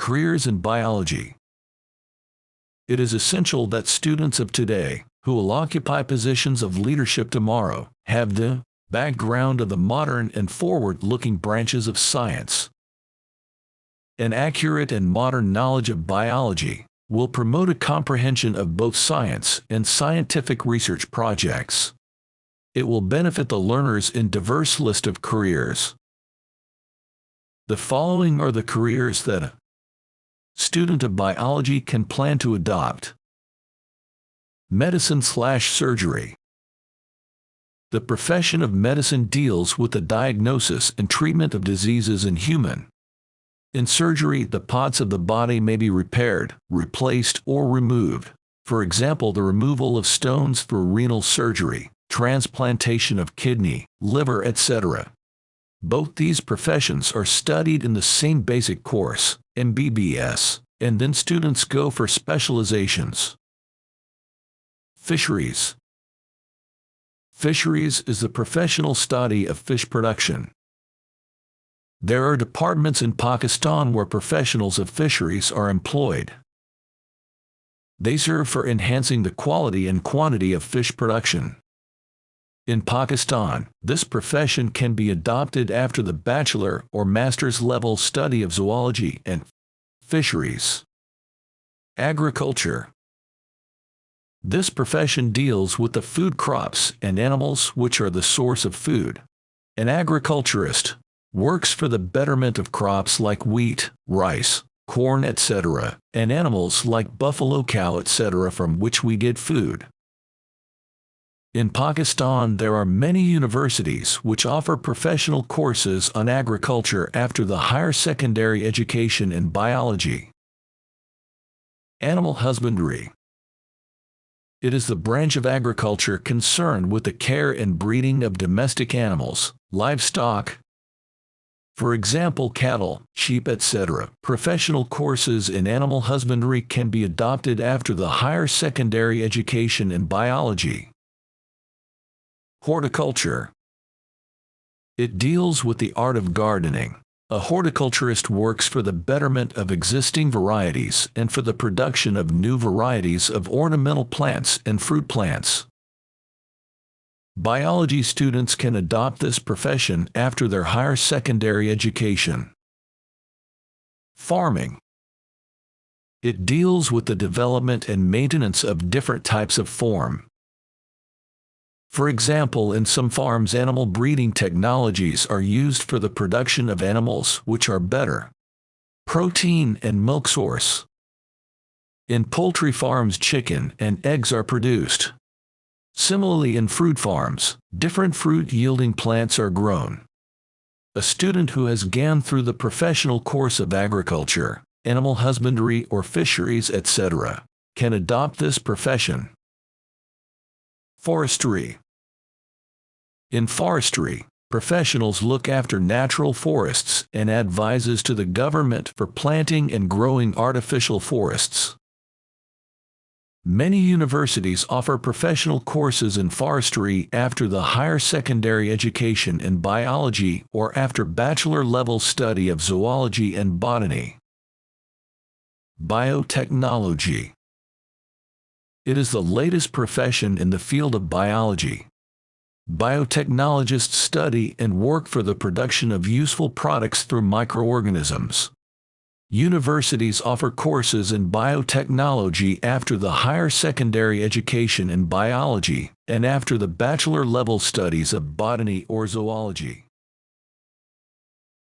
Careers in biology. It is essential that students of today, who will occupy positions of leadership tomorrow, have the background of the modern and forward-looking branches of science. An accurate and modern knowledge of biology will promote a comprehension of both science and scientific research projects. It will benefit the learners in diverse list of careers. The following are the careers that a student of biology can plan to adopt. Medicine/surgery. The profession of medicine deals with the diagnosis and treatment of diseases in human. In surgery, the parts of the body may be repaired, replaced, or removed. For example, the removal of stones through renal surgery, transplantation of kidney, liver, etc. Both these professions are studied in the same basic course, MBBS, and then students go for specializations. Fisheries. Fisheries is the professional study of fish production. There are departments in Pakistan where professionals of fisheries are employed. They serve for enhancing the quality and quantity of fish production. In Pakistan, this profession can be adopted after the bachelor or master's level study of zoology and fisheries. Agriculture. This profession deals with the food crops and animals which are the source of food. An agriculturist works for the betterment of crops like wheat, rice, corn, etc., and animals like buffalo, cow, etc., from which we get food. In Pakistan, there are many universities which offer professional courses on agriculture after the higher secondary education in biology. Animal husbandry. It is the branch of agriculture concerned with the care and breeding of domestic animals, livestock, for example cattle, sheep, etc. Professional courses in animal husbandry can be adopted after the higher secondary education in biology. Horticulture. It deals with the art of gardening. A horticulturist works for the betterment of existing varieties and for the production of new varieties of ornamental plants and fruit plants. Biology students can adopt this profession after their higher secondary education. Farming. It deals with the development and maintenance of different types of farm. For example, in some farms, animal breeding technologies are used for the production of animals which are better protein and milk source. In poultry farms, chicken and eggs are produced. Similarly, in fruit farms, different fruit-yielding plants are grown. A student who has gone through the professional course of agriculture, animal husbandry, or fisheries, etc., can adopt this profession. Forestry. In forestry, professionals look after natural forests and advises to the government for planting and growing artificial forests. Many universities offer professional courses in forestry after the higher secondary education in biology or after bachelor-level study of zoology and botany. Biotechnology. It is the latest profession in the field of biology. Biotechnologists study and work for the production of useful products through microorganisms. Universities offer courses in biotechnology after the higher secondary education in biology and after the bachelor-level studies of botany or zoology.